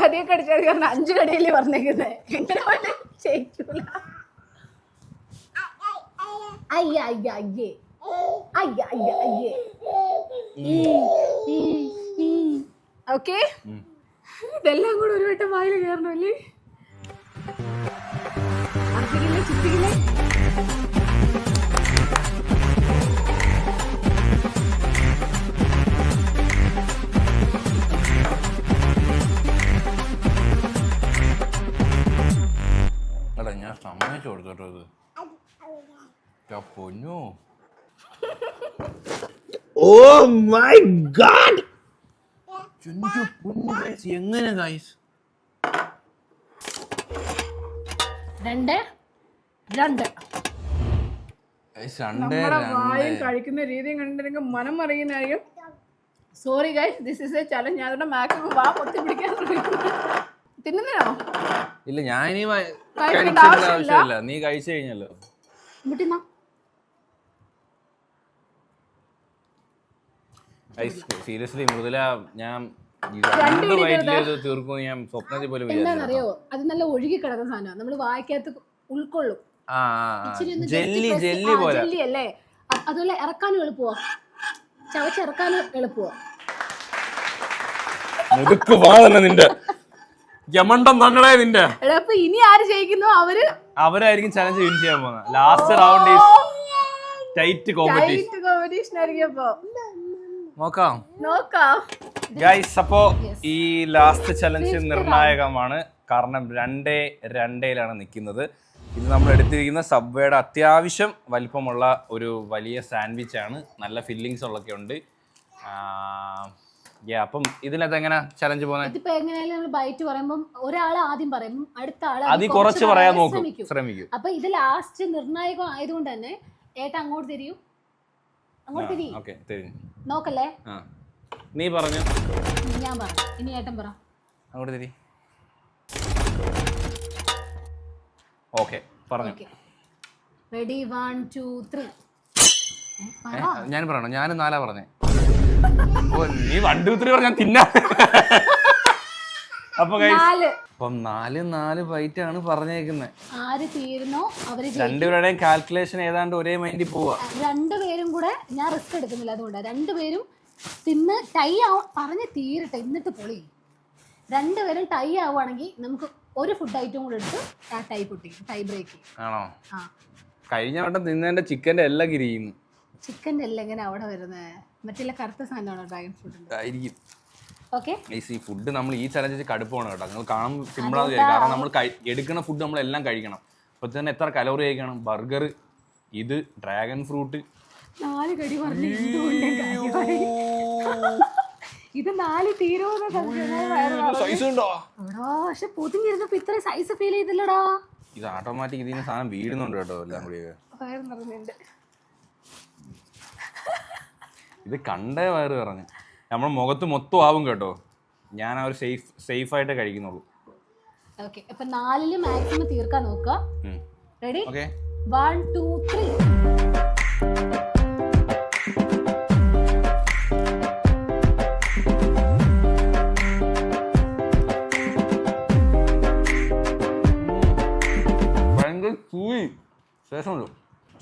[SPEAKER 2] പതിയെ കടിച്ചാൽ 5 കടിയല്ലേ പറഞ്ഞേക്കുന്നേ, എങ്ങനെ ചെയ്യൂല. ഓക്കെ, ഇതെല്ലാം കൂടെ ഒരു വട്ടം വായിൽ കയറണല്ലേ. അറപ്പിക്കില്ലേ, ചിരിപ്പിക്കില്ലേ.
[SPEAKER 1] ഞാൻ സമ്മതിച്ചു കൊടുത്തോട്ടോ ഇത്. പൊന്നു, ഓ മൈ ഗോഡ്, എങ്ങനെ ഗൈസ്?
[SPEAKER 2] 2 വായിൽ കഴിക്കുന്ന രീതിയും കണ്ടിട്ട് മനം മറിയുന്നതായിരിക്കും. Sorry guys, this is a challenge. ഞാൻ അതുകൊണ്ട് മാക്സിമം വാ പൊത്തി പിടിക്കാൻ തിന്നുന്നോ?
[SPEAKER 1] ഇല്ല, ഞാൻ ഇനി ആവശ്യമില്ല, നീ കഴിച്ചു കഴിഞ്ഞല്ലോ. സീരിയസ്ലി മൃദുല, ഞാൻ 2 വയറ്റിലേത് തീർക്കും ഞാൻ സ്വപ്നത്തിൽ പോലും
[SPEAKER 2] എന്താണെന്നറിയോ, അത് നല്ല ഒഴുകി കിടക്കുന്ന സാധനം, നമ്മൾ വായിക്കകത്ത് ഉൾക്കൊള്ളും.
[SPEAKER 1] ജെല്ലി പോലെ
[SPEAKER 2] അല്ലേ? അതുപോലെ ഇറക്കാനും എളുപ്പമാ, ചവച്ചിറക്കാനും എളുപ്പമാ.
[SPEAKER 1] നിന്റെ യമണ്ടം തങ്ങളെ നിന്റെ.
[SPEAKER 2] അപ്പൊ ഇനി ആര് ജയിക്കുന്നു
[SPEAKER 1] അവരായിരിക്കും ചലഞ്ച് വിൻ ചെയ്യാൻ പോകുന്നത്. Last round is tight competition
[SPEAKER 2] ആയിരിക്കും. അപ്പൊ
[SPEAKER 1] നോക്കാം ഗൈസ്. അപ്പോ ഈ ലാസ്റ്റ് ചലഞ്ച് നിർണായകമാണ്. കാരണം 2-2 നിൽക്കുന്നത്. ഇത് നമ്മൾ എടുത്തിരിക്കുന്ന സബ്വേയുടെ അത്യാവശ്യം വലിപ്പമുള്ള ഒരു വലിയ സാൻഡ്വിച്ച് ആണ്. നല്ല ഫില്ലിങ്സ് ഉള്ളൊക്കെ ഉണ്ട്. അപ്പം ഇതിനകത്ത് എങ്ങനെ ചലഞ്ച് പോകുന്നത്?
[SPEAKER 2] ഇതിപ്പോ എങ്ങനെയാലും നമ്മൾ ബൈറ്റ് പറയുമ്പോൾ ഒരാൾ ആദ്യം പറയും, അടുത്ത ആൾ
[SPEAKER 1] അത് കുറച്ച് പറയാൻ ശ്രമിക്കും.
[SPEAKER 2] അപ്പൊ ഇത് ലാസ്റ്റ് നിർണായകം ആയതുകൊണ്ട് തന്നെ ഏട്ടാ അങ്ങോട്ട് തിരിയും, അങ്ങോട്ട് തിരിയും. നോക്കല്ലേ,
[SPEAKER 1] നീ പറഞ്ഞു,
[SPEAKER 2] ഞാൻ പറഞ്ഞു, ഇനി ഏട്ടൻ പറ.
[SPEAKER 1] അങ്ങോട്ട് തിരി. ഓക്കെ, പറഞ്ഞു.
[SPEAKER 2] റെഡി, 1 2 3.
[SPEAKER 1] ഞാൻ പറയണോ? ഞാൻ 4 പറഞ്ഞേ. നീ 1 2 3 പറഞ്ഞാൽ തിന്നാ. അപ്പൊ 4 ബൈറ്റ് ആണ് പറഞ്ഞേക്കുന്നത്.
[SPEAKER 2] ആര് തീരുന്നോ അവര്.
[SPEAKER 1] 2 പേരുടെയും കാൽക്കുലേഷൻ ഏതാണ്ട് ഒരേ മൈൻഡിൽ പോവാ.
[SPEAKER 2] 2 പേരും കൂടെ ഞാൻ റിസ്ക് എടുക്കുന്നില്ല, അതുകൊണ്ടാണ്. 2 പേരും തിന്ന് ടൈ പറഞ്ഞ് തീരട്ടെ, എന്നിട്ട് പൊളി. 2 പേരും ടൈ ആവുകയാണെങ്കിൽ നമുക്ക് ഒരു ഫുഡ് ഐറ്റം കൂടെ എടുത്ത് ആ ടൈ പൊട്ടിക്കും, ടൈ ബ്രേക്ക്.
[SPEAKER 1] ആണോ? കഴിഞ്ഞ വട്ടം തിന്നതിന്റെ ചിക്കന്റെ എല്ലാം കിരിയുന്നു.
[SPEAKER 2] ചിക്കൻ്റെ എല്ലാം എങ്ങനെ അവിടെ വരുന്നത്? മറ്റുള്ള കറുത്ത സാധനമാണോ ഡ്രാഗൺ ഫ്രൂട്ട് ആയിരിക്കും. ഓക്കെ,
[SPEAKER 1] ഈ ഫുഡ് നമ്മൾ ഈ ചലഞ്ച് കടുപ്പമാണ് കേട്ടോ. നിങ്ങൾ കാണുമ്പോൾ സിമ്പിളാണ് വിചാരിക്കും. കാരണം നമ്മൾ എടുക്കുന്ന ഫുഡ് നമ്മളെല്ലാം കഴിക്കണം. അപ്പോൾ തന്നെ എത്ര കലോറി കഴിക്കണം? ബർഗർ, ഇത് ഡ്രാഗൺ ഫ്രൂട്ട്,
[SPEAKER 2] 4 കടി പറഞ്ഞു. ഇത് 4 തീരുമെന്ന്
[SPEAKER 1] സൈസ് ഉണ്ടോ?
[SPEAKER 2] പക്ഷെ പൊതിഞ്ഞിരുന്നപ്പോ ഇത്ര സൈസ് ഫീൽ ചെയ്തില്ലടാ.
[SPEAKER 1] ഇത് ഓട്ടോമാറ്റിക് ഇതിന് സാധനം വീടുന്നുണ്ട് കേട്ടോ, എല്ലാം കൂടി.
[SPEAKER 2] വയറ് നിറഞ്ഞുണ്ട്.
[SPEAKER 1] ഇത് കണ്ടേ വയറ് പറഞ്ഞു. നമ്മുടെ മുഖത്ത് മൊത്തം ആവും കേട്ടോ. ഞാൻ ആ ഒരു സേഫായിട്ടേ കഴിക്കുന്നുള്ളൂ.
[SPEAKER 2] ഓക്കെ, അപ്പൊ 4 മാക്സിമം തീർക്കാൻ നോക്കുക. റെഡി?
[SPEAKER 1] ഓക്കെ,
[SPEAKER 2] 1 2 3.
[SPEAKER 1] ഭയങ്കര ചൂയി. ശേഷമല്ലോ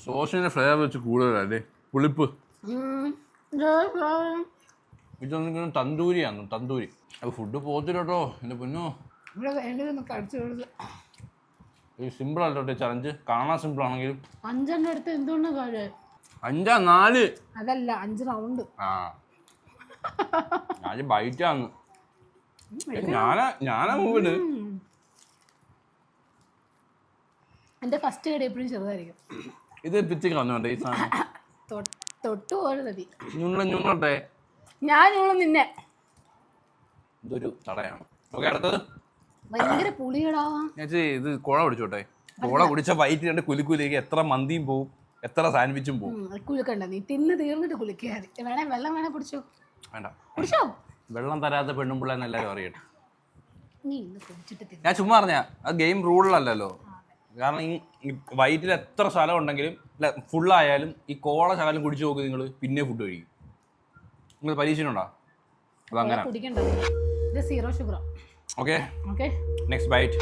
[SPEAKER 1] സോസിന്റെ ഫ്ലേവർ വെച്ച് കൂടുതലല്ലേ പുളിപ്പ്. ഇതൊന്നും തന്തൂരിയാണ്, തന്തൂരി. അത് ഫുഡ് പോത്തിട്ടോ എൻ്റെ പൊന്നോ. ഈ സിമ്പിൾ അല്ലോട്ടെ ചലഞ്ച്, കാണാൻ സിമ്പിൾ ആണെങ്കിലും
[SPEAKER 2] 5 എടുത്ത് എന്തുകൊണ്ട് കാര്യം
[SPEAKER 1] 5 4
[SPEAKER 2] അതല്ല 5 റൗണ്ട്.
[SPEAKER 1] ആ ഞാൻ ബൈറ്റാന്ന് ഞാനാ മൂവിട്.
[SPEAKER 2] എന്റെ ഫസ്റ്റ് കടി എപ്പോഴും ചെറുതായിരിക്കും.
[SPEAKER 1] ഇത് പിച്ച് കളഞ്ഞോട്ടെ ഈ സാധനം.
[SPEAKER 2] തൊട്ട് പോലെ മതി.
[SPEAKER 1] ഞുള്ളട്ടെ.
[SPEAKER 2] ഞാൻ നിന്നെ
[SPEAKER 1] ഇതൊരു തടയാണ്. ഓക്കെ, അടുത്തത്
[SPEAKER 2] ഭയങ്കര പുളിയടാ.
[SPEAKER 1] ഇത് കോള കുടിച്ചോട്ടെ. കോള കുടിച്ച വയറ്റ് കണ്ട് കുലിക്കുലേക്ക് എത്ര മന്തിയും പോവും, എത്ര സാൻഡ്വിച്ചും പോവും.
[SPEAKER 2] കുളിക്കണ്ട, നീ തിന്ന് തീർന്നിട്ട് കുളിക്കാതെ. വേണേ വെള്ളം വേണേ കുടിച്ചോ.
[SPEAKER 1] വേണ്ട,
[SPEAKER 2] കുടിച്ചോ.
[SPEAKER 1] വെള്ളം തരാത്ത പെണ്ണുമ്പിള്ളേന്ന് എല്ലാവരും അറിയട്ടെ.
[SPEAKER 2] നീ ഇന്ന് കുടിച്ചിട്ട്
[SPEAKER 1] ഞാൻ ചുമ്മാ പറഞ്ഞ അത് ഗെയിം റൂളിലല്ലല്ലോ. കാരണം ഈ വയറ്റിൽ എത്ര സ്ഥലം ഉണ്ടെങ്കിലും ഫുള്ളായാലും ഈ കോള ശകലം കുടിച്ചു നോക്ക് നിങ്ങൾ, പിന്നെ ഫുഡ് കഴിക്കും. നിങ്ങൾ പരീക്ഷയുണ്ടോ? അതങ്ങനെ
[SPEAKER 2] കുടിക്കണ്ട. ഇത് 0 sugar.
[SPEAKER 1] Okay,
[SPEAKER 2] okay, next
[SPEAKER 1] bite.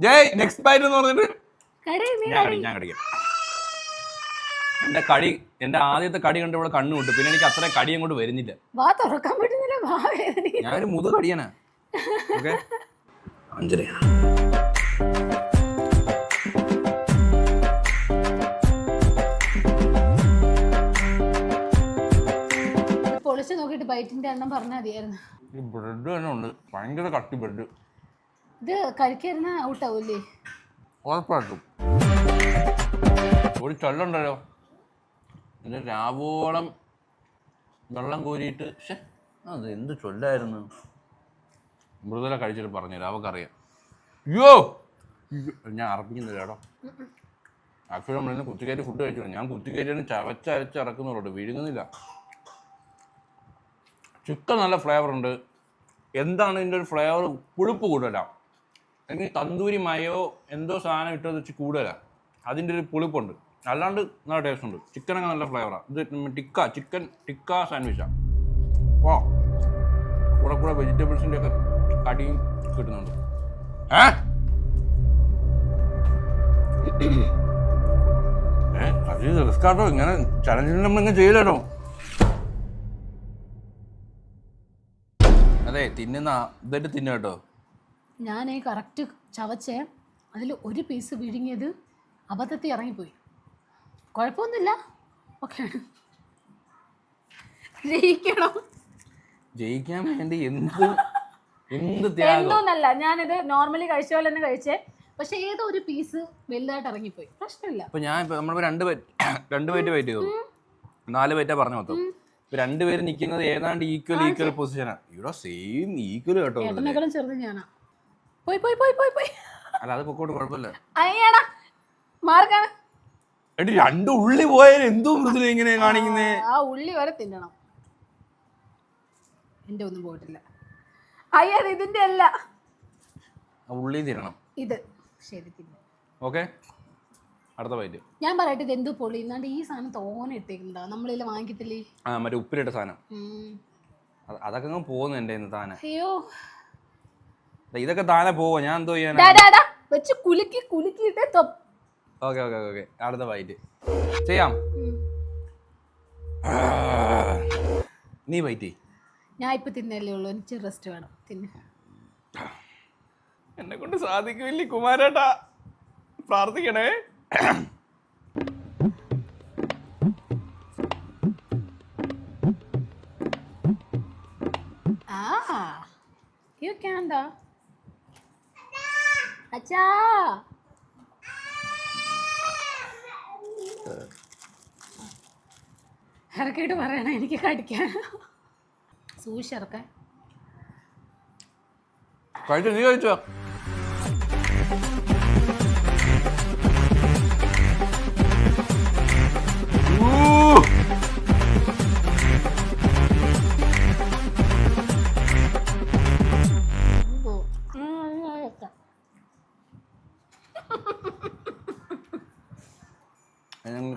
[SPEAKER 1] Jai next bite എന്ന് പറഞ്ഞിട്ട് ഞാൻ കടിക്കാം. എന്റെ ആദ്യത്തെ കടി കണ്ട് ഇവിടെ കണ്ണു വിട്ടു. പിന്നെ എനിക്ക് അത്ര കടി അങ്ങോട്ട് വരുന്നില്ല. ഞാനൊരു മുതു കടിയാനാ. ഓക്കെ, 5.
[SPEAKER 2] പൊളിച്ച് നോക്കിട്ട് ബൈറ്റിന്റെ എണ്ണം പറഞ്ഞാൽ മതിയായിരുന്നു.
[SPEAKER 1] ഈ ബ്രെഡ് തന്നെ ഉണ്ട്, ഭയങ്കര കട്ടി ബ്രെഡ്.
[SPEAKER 2] ഇത് കഴിക്കായിരുന്ന ഔട്ടാവൂല്ലേ?
[SPEAKER 1] ഉറപ്പായിട്ടും. ഒരു ചൊല്ലുണ്ടല്ലോ, ഇതിന്റെ രാവോളം വെള്ളം കോരിയിട്ട്. അത് എന്ത് ചൊല്ലായിരുന്നു? മൃദുല കഴിച്ചിട്ട് പറഞ്ഞുതരാം, അവക്കറിയാം. അയ്യോ, ഞാൻ അറപ്പിക്കുന്നില്ല കേട്ടോ. ആക്ച്വലി നമ്മളിന്ന് കുത്തിക്കയറ്റി ഫുഡ് കഴിച്ചു. ഞാൻ കുത്തിക്കയറ്റിയാണ് ചവച്ചരച്ചിറക്കുന്നുള്ളൂ, വിഴുങ്ങുന്നില്ല. ചിക്കൻ നല്ല ഫ്ലേവർ ഉണ്ട്. എന്താണ് ഇതിൻ്റെ ഒരു ഫ്ലേവർ? പുളിപ്പ് കൂടുതലാണ്. എനിക്ക് തന്തൂരി മയോ എന്തോ സാധനം ഇട്ടത് വെച്ച് കൂടുതലാണ്. അതിൻ്റെ ഒരു പുളിപ്പുണ്ട്. അല്ലാണ്ട് നല്ല ടേസ്റ്റ് ഉണ്ട്. ചിക്കനൊക്കെ നല്ല ഫ്ലേവറാണ്. ഇത് ചിക്കൻ ടിക്ക സാൻഡ്വിച്ചാണ്. ഓ, കൂടെ വെജിറ്റബിൾസിൻ്റെ ഒക്കെ കടിയും കിട്ടുന്നുണ്ട്. അത് റിസ്കാട്ടോ, ഇങ്ങനെ ചലഞ്ചിന് നമ്മളിങ്ങനെ ചെയ്യില്ലട്ടോ. അതെ, തിന്നുന്ന ഇതായിട്ട് തിന്ന കേട്ടോ.
[SPEAKER 2] ഞാൻ കറക്റ്റ് ചവച്ചേ, അതിൽ ഒരു പീസ് വിഴുങ്ങിയത് അബദ്ധത്തിൽ ഇറങ്ങിപ്പോയി. കുഴപ്പമൊന്നുമില്ല, ഓക്കെ.
[SPEAKER 1] ജയിക്കാൻ വേണ്ടി
[SPEAKER 2] എന്തോന്നല്ല, ഞാനിത് നോർമലി കഴിച്ച പോലെ തന്നെ കഴിച്ചേ. പക്ഷെ ഏതോ ഒരു പീസ് വലുതായിട്ട് ഇറങ്ങിപ്പോയി. പ്രശ്നമില്ല.
[SPEAKER 1] ഇപ്പൊ ഞാൻ നമ്മളിപ്പോ 2 ബൈറ്റ് വെയിറ്റ് ചെയ്തു. 4 ബൈറ്റാ പറഞ്ഞു മൊത്തം. ഇപ്പൊ 2 പേര് നിൽക്കുന്നത് ഏതാണ്ട് ഈക്വൽ പൊസിഷനാ. ഇവിടെ സെയിം ഈക്വൽ കേട്ടോ.
[SPEAKER 2] ചെറുത് ഞാനാ. പോയി.
[SPEAKER 1] അല്ല, അത് പൊക്കോട്ട് കുഴപ്പമില്ല.
[SPEAKER 2] മാർക്കാണ്.
[SPEAKER 1] എടി 2 ഉള്ളി പോയാൽ എന്തോ മൃദുല ഇങ്ങനെ കാണിക്കുന്നേ.
[SPEAKER 2] ആ ഉള്ളി വരെ തിന്നണം. എന്റെ ഒന്നും പോയിട്ടില്ല. അയ്യോ, ഇതിന്റെ അല്ല,
[SPEAKER 1] ഉള്ളി തിന്നണം.
[SPEAKER 2] ഇത് ശരി തിന്നു.
[SPEAKER 1] ഓക്കെ, അടുത്ത ബൈറ്റ്.
[SPEAKER 2] ഞാൻ പറയട്ടെ, ഇത് എന്ത് പൊളി. എന്നാണ്ട് ഈ സാധനം തോനെ ഇട്ടേക്കുന്നുണ്ടോ? നമ്മളിൽ വാങ്ങിക്കത്തില്ലേ
[SPEAKER 1] മറ്റേ ഉപ്പിലിട്ട സാധനം. അതൊക്കെ അങ്ങ് പോകുന്നു എന്റെ താനെ.
[SPEAKER 2] അയ്യോ,
[SPEAKER 1] ഇതൊക്കെ താനെ പോവോ? ഞാൻ എന്തോ ചെയ്യാൻ
[SPEAKER 2] വെച്ച് കുലുക്കിട്ട്.
[SPEAKER 1] ഓക്കെ, അടുത്ത ബൈറ്റ് ചെയ്യാം. നീ ബൈറ്റ്.
[SPEAKER 2] ഞാൻ ഇപ്പൊ തിന്നല്ലേ ഉള്ളൂ, എനിക്ക് റെസ്റ്റ് വേണം. തിന്നെ.
[SPEAKER 1] എന്നെ കൊണ്ട് സാധിക്കില്ലേ കുമാരേട്ടാ, പ്രാർത്ഥിക്കണേ.
[SPEAKER 2] അച്ഛാ, ഇറക്കിയിട്ട് പറയണ എനിക്ക് കടിക്കാൻ. സൂക്ഷിച്ചിറക്കാൻ.
[SPEAKER 1] നീ കഴിച്ചോ?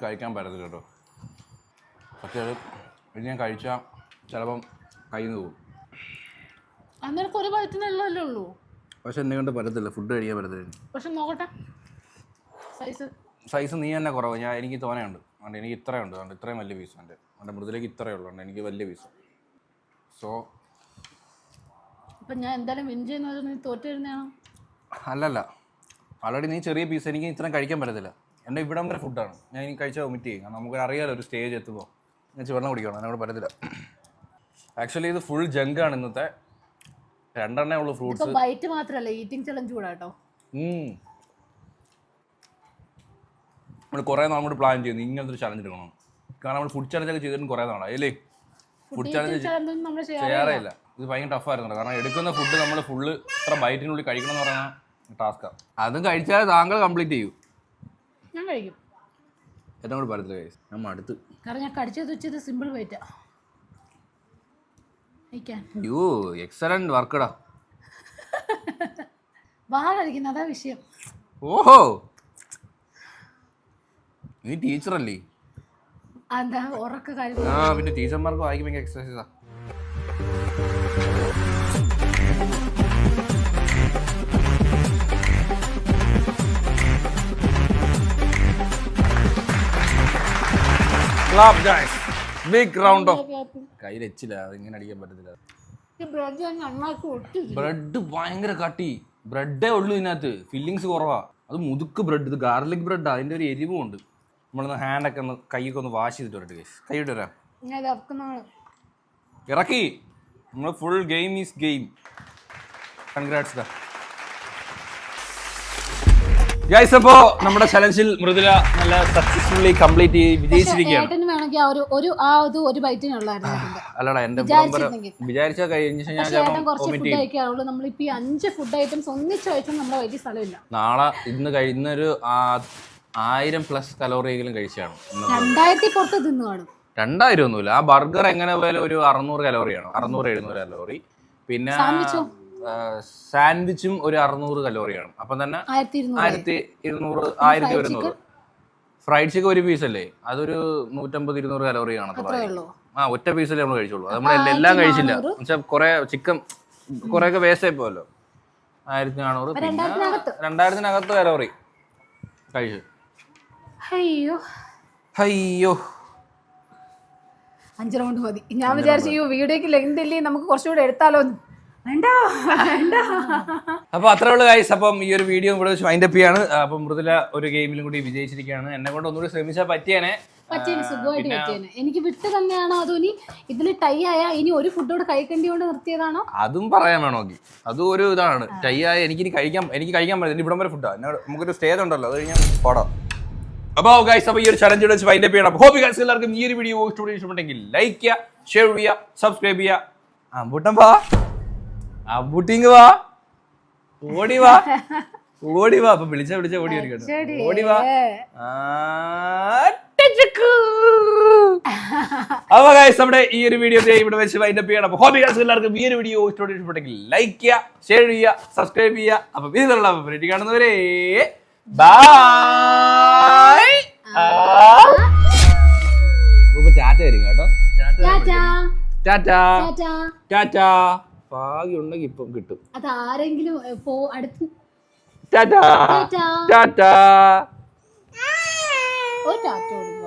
[SPEAKER 1] കഴിക്കാൻ പറ്റത്തില്ല കേട്ടോ. പക്ഷേ അത് ഇത് ഞാൻ കഴിച്ചാൽ ചിലപ്പം കയ്യിൽ നിന്ന് പോകും.
[SPEAKER 2] അന്നേരം ഒരു ബൈറ്റിനല്ലേ ഉള്ളൂ.
[SPEAKER 1] പക്ഷെ എന്നെ കൊണ്ട് പറ്റത്തില്ല, ഫുഡ് കഴിക്കാൻ പറ്റത്തില്ല.
[SPEAKER 2] പക്ഷെ നോക്കട്ടെ
[SPEAKER 1] സൈസ് നീ തന്നെ കുറവ്. എനിക്ക് തോനെയുണ്ട്. അതുകൊണ്ട് എനിക്ക് ഇത്രയുണ്ട്. അതുകൊണ്ട് ഇത്രയും വലിയ പീസ് ഉണ്ട്. എൻ്റെ മൃദുലേക്ക് ഇത്രയേ ഉള്ളൂ. എനിക്ക് വലിയ പീസ്. സോ
[SPEAKER 2] ഇപ്പം ഞാൻ എന്തായാലും വിൻ ചെയ്യുന്നത് നീ തോറ്റു വരുന്നതാണോ?
[SPEAKER 1] അല്ലല്ല, ആൾറെഡി നീ ചെറിയ പീസ്. എനിക്ക് ഇത്രയും കഴിക്കാൻ പറ്റത്തില്ല. എൻ്റെ ഇവിടം വരെ ഫുഡാണ്. ഞാൻ ഇനി കഴിച്ചാൽ വൊമിറ്റ് ചെയ്യും. കാരണം നമുക്ക് അറിയാലോ ഒരു സ്റ്റേജ് എത്തുമ്പോൾ ഞാൻ വെള്ളം കുടിക്കണം. എന്നോട് പറ്റത്തില്ല. ആക്ച്വലി ഇത് ഫുൾ ജങ്കാണ് ഇന്നത്തെ. 2 എണ്ണേ ഉള്ളൂ ഫ്രൂട്ട്സ്.
[SPEAKER 2] ബൈറ്റ് മാത്രമല്ല, ഈറ്റിംഗ് ചലഞ്ച് കൂടാ കേട്ടോ.
[SPEAKER 1] നമ്മൾ കുറേ നാളോട് പ്ലാൻ ചെയ്യുന്നു ഇങ്ങനത്തെ ഒരു ചലഞ്ച് എടുക്കണം. കാരണം നമ്മൾ ഫുഡ് ചലഞ്ചൊക്കെ ചെയ്തിട്ട് കുറേ നാളായി അല്ലേ. ഫുഡ് ചലഞ്ച് ചെയ്യാറേ ഇല്ല. ഇത് ഭയങ്കര ടഫായിരുന്നു. കാരണം എടുക്കുന്ന ഫുഡ് നമ്മൾ ഫുള്ള് ഇത്ര ബൈറ്റിനുള്ളിൽ കഴിക്കണം എന്ന് പറഞ്ഞാൽ ടാസ്ക്കാണ്. അതും കഴിച്ചാൽ താങ്കൾ കംപ്ലീറ്റ് ചെയ്യൂ.
[SPEAKER 2] ഞാൻ കഴിക്കും.
[SPEAKER 1] ഏറ്റവും കൂടി പറ്റത്തില്ല കഴിച്ചു. നമ്മൾ അടുത്ത്
[SPEAKER 2] കാരണം ഞാൻ കടിച്ചത് വെച്ചത് സിമ്പിൾ വെയിറ്റാ.
[SPEAKER 1] യോ എക്സലന്റ് വർക്കടാ.
[SPEAKER 2] വാ കഴിക്കുന്ന അതാ വിഷയം.
[SPEAKER 1] ഓഹോ നീ ടീച്ചറല്ലേ?
[SPEAKER 2] എന്താ ഉറക്ക കാര്യം.
[SPEAKER 1] ആ പിന്നെ ടീച്ചർമാർക്ക് വായിക്കും ഭയങ്കര എക്സസൈസാ. Big round of. കയ്യിൽ വെച്ചില്ല, അതിങ്ങനെ അടിക്കാൻ പറ്റത്തില്ല. ബ്രെഡ് ഭയങ്കര കട്ടി. ബ്രെഡേ ഉള്ളൂ ഇതിനകത്ത്. ഫില്ലിങ്സ് കുറവാ. അത് മുതുക്ക് ബ്രെഡ്. ഇത് ഗാർലിക് ബ്രെഡാ. അതിൻ്റെ ഒരു എരിവും ഉണ്ട്. നമ്മളൊന്ന് ഹാൻഡൊക്കെ ഒന്ന് കൈയൊക്കെ ഒന്ന് വാഷ് ചെയ്തിട്ട് വരട്ടെ ഗൈസ്. കൈ ഇട്ട് വരാം. ഇറക്കി. നമ്മൾ full game is game. Congrats guys. അപ്പോൾ നമ്മുടെ ചലഞ്ചിൽ മൃദുല നല്ല സക്സസ്ഫുള്ളി കംപ്ലീറ്റ് ചെയ്ത് വിജയിച്ചിരിക്കുകയാണ്. അല്ലടാ എന്റെ വിചാരിച്ച കഴിഞ്ഞ നാളെ ഇന്നൊരു 1000+ കലോറിയെങ്കിലും കഴിച്ചാണ്. 2000 ഒന്നുമില്ല. ആ ബർഗർ എങ്ങനെ പോയാലും ഒരു 600 കലോറിയാണ്. 600-700 കലോറി. പിന്നെ സാൻഡ്വിച്ചും ഒരു 600 കലോറിയാണ്. അപ്പം തന്നെ 1200 ഫ്രൈഡ് ചിക്കൻ ഒരു പീസ് അല്ലേ, അതൊരു 150-200 കലോറി കാണത്തുള്ളൂ. ആ ഒറ്റ പീസല്ലേ നമ്മൾ കഴിച്ചോളൂ. അത് നമ്മൾ എല്ലാം കഴിച്ചില്ല. എന്നുവെച്ചാൽ കുറെ ചിക്കൻ കുറെയൊക്കെ വേസ്റ്റ് ആയി പോയല്ലോ. 1400 പിന്നെ 2000-നകത്ത് കലോറി കഴിച്ചു. അയ്യോ
[SPEAKER 2] 5 റൗണ്ട് മതി. ഞാൻ വിചാരിച്ചു ഈ വീഡിയോക്ക് ലെങ്ത് ഇല്ലേ, നമുക്ക് കുറച്ചുകൂടെ എടുത്താലോ.
[SPEAKER 1] അപ്പൊ അത്രേ ഉള്ളു ഗൈസ്. അപ്പം ഈ ഒരു വീഡിയോ ഇവിടെ വെച്ച് വൈൻഡപ്പ് ചെയ്യാണ്. അപ്പൊ മൃദുല ഒരു ഗെയിമിലും കൂടി വിജയിച്ചിരിക്കുകയാണ്. എന്നെ കൊണ്ട് ഒന്നുകൂടി ശ്രമിച്ചാൽ പറ്റിയേനെ.
[SPEAKER 2] സുഖമായിട്ട് പറ്റിയേനെ. എനിക്ക് വിട്ട് തന്നെയാണോ അതോ ഇനി ഇതിൽ ടൈ ആയ ഇനി ഒരു ഫുഡോട് കഴിക്കേണ്ടിയോണ്ട് നിർത്തിയതാണോ?
[SPEAKER 1] അതും പറയാൻ വേണമെങ്കിൽ അതും ഒരു ഇതാണ്. ടൈ ആയ എനിക്ക് കഴിക്കാൻ പറ്റില്ല. ഇവിടം വരെ ഫുഡാണ്. നമുക്കൊരു സ്റ്റേജ് ഉണ്ടല്ലോ, അത് കഴിഞ്ഞാൽ പോടാം. അപ്പോൾ ഗൈസ്, അപ്പോൾ ഈ ഒരു ചലഞ്ച് വെച്ച് വൈൻഡപ്പ് ചെയ്യണം. ഹോപ്പ് ഗൈസ് എല്ലാവർക്കും ഈ ഒരു വീഡിയോ ഇഷ്ടപ്പെട്ടെങ്കിൽ ലൈക്ക് ചെയ്യുക, ഷെയർ ചെയ്യുക, സബ്സ്ക്രൈബ് ചെയ്യുക. അമ്പൂട്ടം വാ, അമ്പൂട്ടിങ് വാ, ഓടി വാ. അപ്പൊ വിളിച്ച ഓടി വരും കേട്ടോ. ഓടി വാ. അപ്പൊ ഗൈസ് നമ്മുടെ ഈ ഒരു വീഡിയോ ഇവിടെ വെച്ച് വൈൻഡപ്പ് ചെയ്യണം. അപ്പോൾ ഹോപ്പ് ഗൈസ് എല്ലാവർക്കും ഈ ഒരു വീഡിയോ ഇഷ്ടപ്പെട്ടെങ്കിൽ ലൈക്ക് ചെയ്യുക, ഷെയർ ചെയ്യുക, സബ്സ്ക്രൈബ് ചെയ്യുക. അപ്പൊ ഇതിലുള്ള കാണുന്നവരെ ബൈ. ടാറ്റ വരും കേട്ടോ. ടാറ്റ. ഭാഗ്യമുണ്ടെങ്കിൽ ഇപ്പം കിട്ടും.
[SPEAKER 2] അതാരെങ്കിലും അടുത്ത്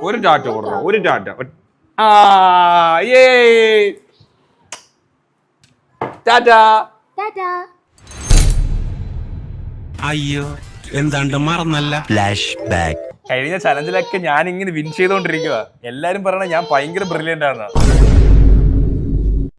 [SPEAKER 1] ഒരു ടാറ്റ കൊടുക്കണം. ഒരു ടാറ്റ.
[SPEAKER 3] അയ്യോ എന്താണ്ട് മറന്നല്ല. Flash back.
[SPEAKER 1] കഴിഞ്ഞ ചലഞ്ചിലൊക്കെ ഞാൻ ഇങ്ങനെ വിൻ ചെയ്തോണ്ടിരിക്കുക. എല്ലാരും പറയണ ഞാൻ ഭയങ്കര ബ്രില്യന്റ് ആണ്.